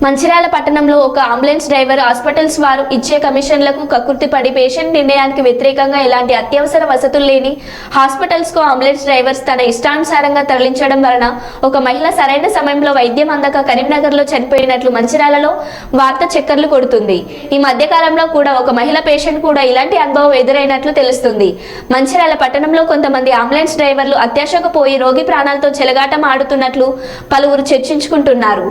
మంచిర్యాల పట్టణంలో ఒక ambulance driver hospitals వారు ఇచ్చే కమిషన్లకు కక్కుర్తిపడి పేషెంట్ నిర్ణయానికి వ్యతిరేకంగా ఎలాంటి అత్యవసర వసతులు లేని హాస్పిటల్స్ కు అంబులెన్స్ డ్రైవర్స్ తన ఇష్టానుసారంగా తరలించడం వలన ఒక మహిళ సరైన సమయంలో వైద్యం అందక కరీంనగర్ లో చనిపోయినట్లు మంచిర్యాలలో వార్త చక్కర్లు కొడుతుంది. ఈ మధ్య కాలంలో కూడా ఒక మహిళ పేషెంట్ కూడా ఇలాంటి అనుభవం ఎదురైనట్లు తెలుస్తుంది. మంచిర్యాల పట్టణంలో కొంతమంది అంబులెన్స్ డ్రైవర్లు అత్యాశకు పోయి రోగి ప్రాణాలతో చెలగాటం ఆడుతున్నట్లు పలువురు చర్చించుకుంటున్నారు.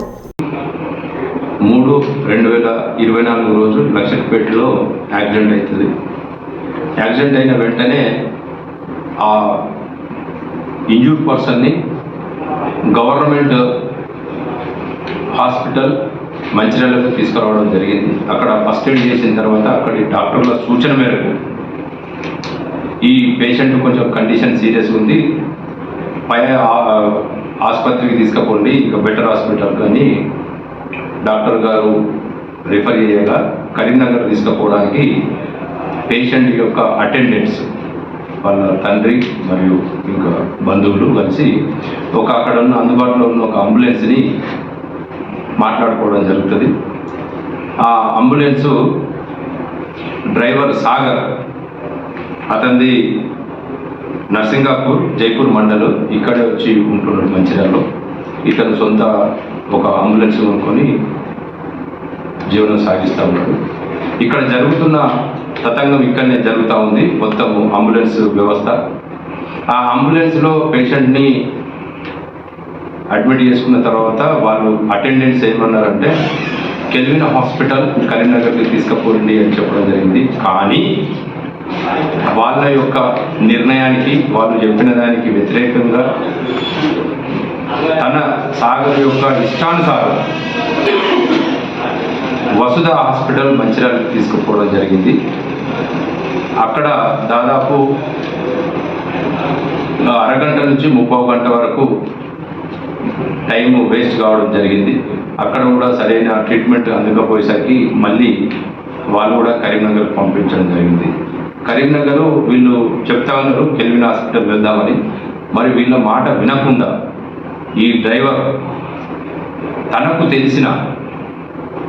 3/2024 రోజు లక్షపేటలో యాక్సిడెంట్ అవుతుంది. యాక్సిడెంట్ అయిన వెంటనే ఆ ఇంజూర్డ్ పర్సన్ని గవర్నమెంట్ హాస్పిటల్ మంచిర్యాలకు తీసుకురావడం జరిగింది. అక్కడ ఫస్ట్ ఎయిడ్ చేసిన తర్వాత అక్కడి డాక్టర్ల సూచన మేరకు ఈ పేషెంట్ కొంచెం కండిషన్ సీరియస్ ఉంది, పై ఆసుపత్రికి తీసుకుపోండి, ఇంకా బెటర్ హాస్పిటల్ కానీ డాక్టర్ గారు రిఫర్ చేయగా కరీంనగర్ తీసుకుపోవడానికి పేషెంట్ యొక్క అటెండెంట్స్ వాళ్ళ తండ్రి మరియు ఇంకా బంధువులు కలిసి అక్కడ ఉన్న అందుబాటులో ఉన్న ఒక అంబులెన్స్ని మాట్లాడుకోవడం జరుగుతుంది. ఆ అంబులెన్సు డ్రైవర్ సాగర్, అతనిది నర్సింగాపూర్ జైపూర్ మండలం, ఇక్కడే వచ్చి ఉంటున్నాడు మంచిర్యాలలో. ఇతను సొంత ఒక అంబులెన్స్ కొనుక్కొని జీవనం సాగిస్తూ ఉన్నాడు. ఇక్కడ జరుగుతున్న తతంగం ఇక్కడనే జరుగుతూ ఉంది, మొత్తం అంబులెన్స్ వ్యవస్థ. ఆ అంబులెన్స్లో పేషెంట్ని అడ్మిట్ చేసుకున్న తర్వాత వాళ్ళు అటెండెంట్స్ ఏమన్నారంటే కెల్విన్ హాస్పిటల్ కరీంనగర్కి తీసుకుపోండి అని చెప్పడం జరిగింది. కానీ వాళ్ళ యొక్క నిర్ణయానికి, వాళ్ళు చెప్పిన దానికి వ్యతిరేకంగా తన సాగర్ యొక్క ఇష్టానుసారం వసుధ హాస్పిటల్ మంచిర్యాలకు తీసుకుపోవడం జరిగింది. అక్కడ దాదాపు అరగంట నుంచి 30 గంట వరకు టైం వేస్ట్ కావడం జరిగింది. అక్కడ కూడా సరైన ట్రీట్మెంట్ అందకపోయేసరికి మళ్ళీ వాళ్ళు కూడా కరీంనగర్ పంపించడం జరిగింది. కరీంనగర్ వీళ్ళు చెప్తా ఉన్నారు కెల్విన్ హాస్పిటల్ వెళ్దామని. మరి వీళ్ళ మాట వినకుండా ఈ డ్రైవర్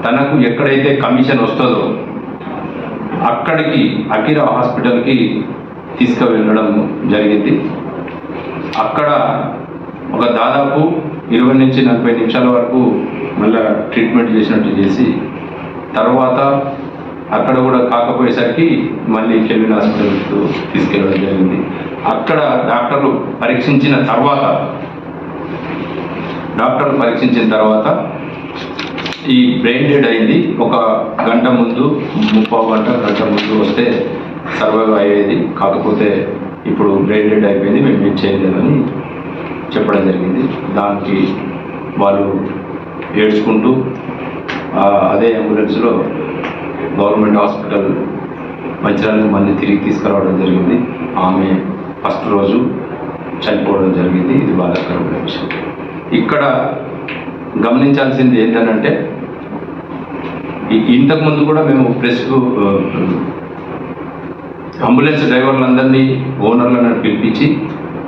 తనకు ఎక్కడైతే కమిషన్ వస్తుందో అక్కడికి అకిరా హాస్పిటల్కి తీసుకువెళ్ళడం జరిగింది. అక్కడ ఒక దాదాపు 20 నుంచి 40 నిమిషాల వరకు మళ్ళీ ట్రీట్మెంట్ చేసినట్టు చేసి తర్వాత అక్కడ కూడా కాకపోయేసరికి మళ్ళీ కెల్విన్ హాస్పిటల్కు తీసుకెళ్ళడం జరిగింది. అక్కడ డాక్టర్లు పరీక్షించిన తర్వాత ఈ బ్రెయిన్ డెడ్ అయింది. ఒక గంట ముందు, 30 గంట ముందు వస్తే సర్వైవ్ అయ్యేది, కాకపోతే ఇప్పుడు బ్రెయిన్ డెడ్ అయిపోయింది, మేము ఏం చేయలేదని చెప్పడం జరిగింది. దానికి వాళ్ళు ఏడ్చుకుంటూ అదే అంబులెన్స్లో గవర్నమెంట్ హాస్పిటల్ మంచిర్యాలకు మళ్ళీ తిరిగి తీసుకురావడం జరిగింది. ఆమె ఫస్ట్ రోజు చనిపోవడం జరిగింది. ఇది బాధాకరమైన విషయం. ఇక్కడ గమనించాల్సింది ఏంటంటే ఇంతకుముందు కూడా మేము ప్రెస్కు అంబులెన్స్ డ్రైవర్లందరినీ ఓనర్లను పిలిపించి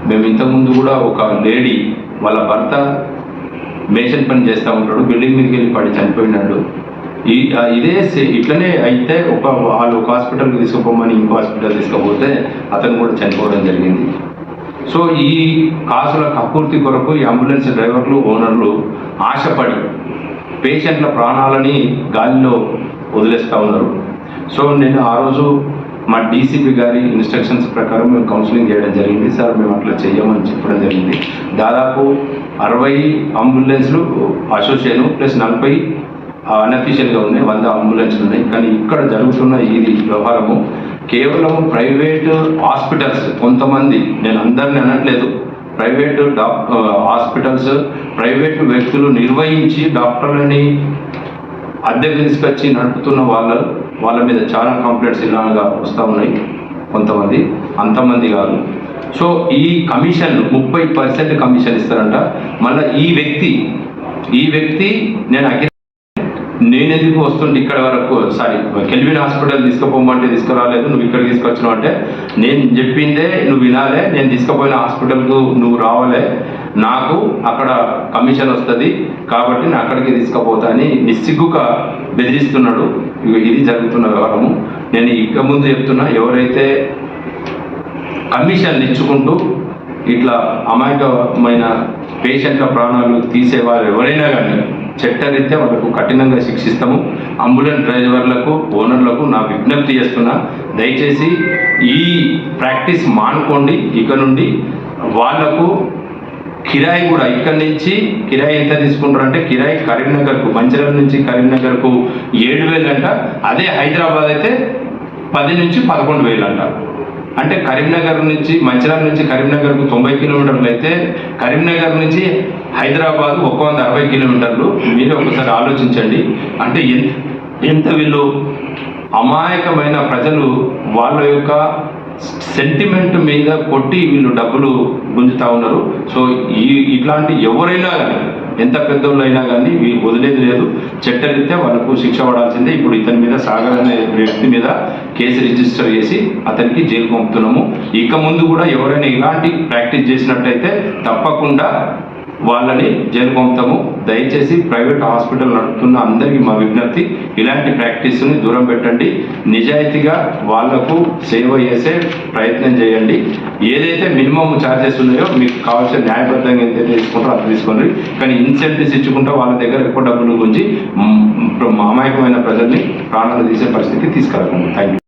మేము ఇంతకుముందు కూడా ఒక లేడీ వాళ్ళ భర్త మేషన్ పని చేస్తూ ఉంటాడు, బిల్డింగ్ మీదకి వెళ్ళి పడి చనిపోయినాడు. ఇట్లనే అయితే వాళ్ళు ఒక హాస్పిటల్కి తీసుకుపోమని ఇంకో హాస్పిటల్ తీసుకుపోతే అతను కూడా చనిపోవడం జరిగింది. సో ఈ కాసుల కక్కుర్తి కొరకు ఈ అంబులెన్స్ డ్రైవర్లు, ఓనర్లు ఆశపడి పేషెంట్ల ప్రాణాలని గాలిలో వదిలేస్తూ ఉన్నారు. సో నేను ఆ రోజు మా డీసీపీ గారి ఇన్స్ట్రక్షన్స్ ప్రకారం మేము కౌన్సిలింగ్ చేయడం జరిగింది. సార్ మేము అట్లా చెయ్యమని చెప్పడం జరిగింది. దాదాపు 60 అంబులెన్స్లు అసోసియేషన్ ప్లస్ 40 అన్అఫీషియల్గా ఉన్నాయి, 100 అంబులెన్స్లు ఉన్నాయి. కానీ ఇక్కడ జరుగుతున్న ఇది వ్యవహారము కేవలం ప్రైవేట్ హాస్పిటల్స్, కొంతమంది, నేను అందరిని అనట్లేదు, ప్రైవేట్ హాస్పిటల్స్, ప్రైవేట్ వ్యక్తులు నిర్వహించి డాక్టర్లని అద్దెకు తీసుకొచ్చి నడుపుతున్న వాళ్ళ మీద చాలా కంప్లైంట్స్ ఇలాగా వస్తూ ఉన్నాయి. కొంతమంది, అంతమంది కాదు. సో ఈ కమిషన్ 30% కమిషన్ ఇస్తారంట. మళ్ళీ ఈ వ్యక్తి నేనెందుకు వస్తుంటే ఇక్కడ వరకు, కెల్విన్ హాస్పిటల్ తీసుకుపోమంటే తీసుకురాలేదు, నువ్వు ఇక్కడ తీసుకొచ్చినావు అంటే నేను చెప్పిందే నువ్వు వినాలే, నేను తీసుకుపోయిన హాస్పిటల్కు నువ్వు రావాలే, నాకు అక్కడ కమిషన్ వస్తుంది కాబట్టి నేను అక్కడికి తీసుకుపోతా అని నిస్సిగ్గుగా బెదిరిస్తున్నాడు. ఇది జరుగుతున్న వ్యవహారము. నేను ఇక ముందు చెప్తున్నా, ఎవరైతే కమిషన్లు ఇచ్చుకుంటూ ఇట్లా అమాయకమైన పేషెంట్ల ప్రాణాలు తీసేవారు ఎవరైనా కానీ చట్టరీత్యా వాళ్ళకు కఠినంగా శిక్షిస్తాము. అంబులెన్స్ డ్రైవర్లకు, ఓనర్లకు నా విజ్ఞప్తి చేస్తున్నా, దయచేసి ఈ ప్రాక్టీస్ మానుకోండి. ఇక నుండి వాళ్లకు కిరాయి కూడా ఇక్కడి నుంచి కిరాయి ఎంత తీసుకుంటారంటే, కిరాయి కరీంనగర్కు, మంచిర్యాల నుంచి కరీంనగర్కు 7,000 అంట. అదే హైదరాబాద్ అయితే 10 నుంచి 11,000 అంట. అంటే కరీంనగర్ నుంచి, మంచిర్యాల నుంచి కరీంనగర్కు 90 కిలోమీటర్లు అయితే కరీంనగర్ నుంచి హైదరాబాద్ 160 కిలోమీటర్లు. మీరే ఒకసారి ఆలోచించండి. అంటే ఎంత వీళ్ళు అమాయకమైన ప్రజలు వాళ్ళ యొక్క సెంటిమెంట్ మీద కొట్టి వీళ్ళు డబ్బులు గుంజుతా ఉన్నారు. సో ఇట్లాంటి ఎవరైనా కానీ, ఎంత పెద్దోళ్ళు అయినా కానీ వదిలేది లేదు. చట్టరీత్యా వాళ్ళకు శిక్ష పడాల్సిందే. ఇప్పుడు ఇతని మీద సాగర్ అనే వ్యక్తి మీద కేసు రిజిస్టర్ చేసి అతనికి జైలు పంపుతున్నాము. ఇక ముందు కూడా ఎవరైనా ఇలాంటి ప్రాక్టీస్ చేసినట్టయితే తప్పకుండా వాళ్ళని జైలు పంపుతాము. దయచేసి ప్రైవేట్ హాస్పిటల్ నడుపుతున్న అందరికీ మా విజ్ఞప్తి, ఇలాంటి ప్రాక్టీస్ని దూరం పెట్టండి. నిజాయితీగా వాళ్లకు సేవ చేసే ప్రయత్నం చేయండి. ఏదైతే మినిమం ఛార్జెస్ ఉన్నాయో మీకు కావాల్సిన న్యాయబద్ధంగా ఎంత తీసుకుంటారో అంత తీసుకోండి. కానీ ఇన్సెంటివ్స్ ఇచ్చుకుంటా వాళ్ళ దగ్గర ఎక్కువ డబ్బులు గుంజి అమాయకమైన ప్రజల్ని ప్రాణాలు తీసే పరిస్థితి తీసుకురాకండి. Thank you.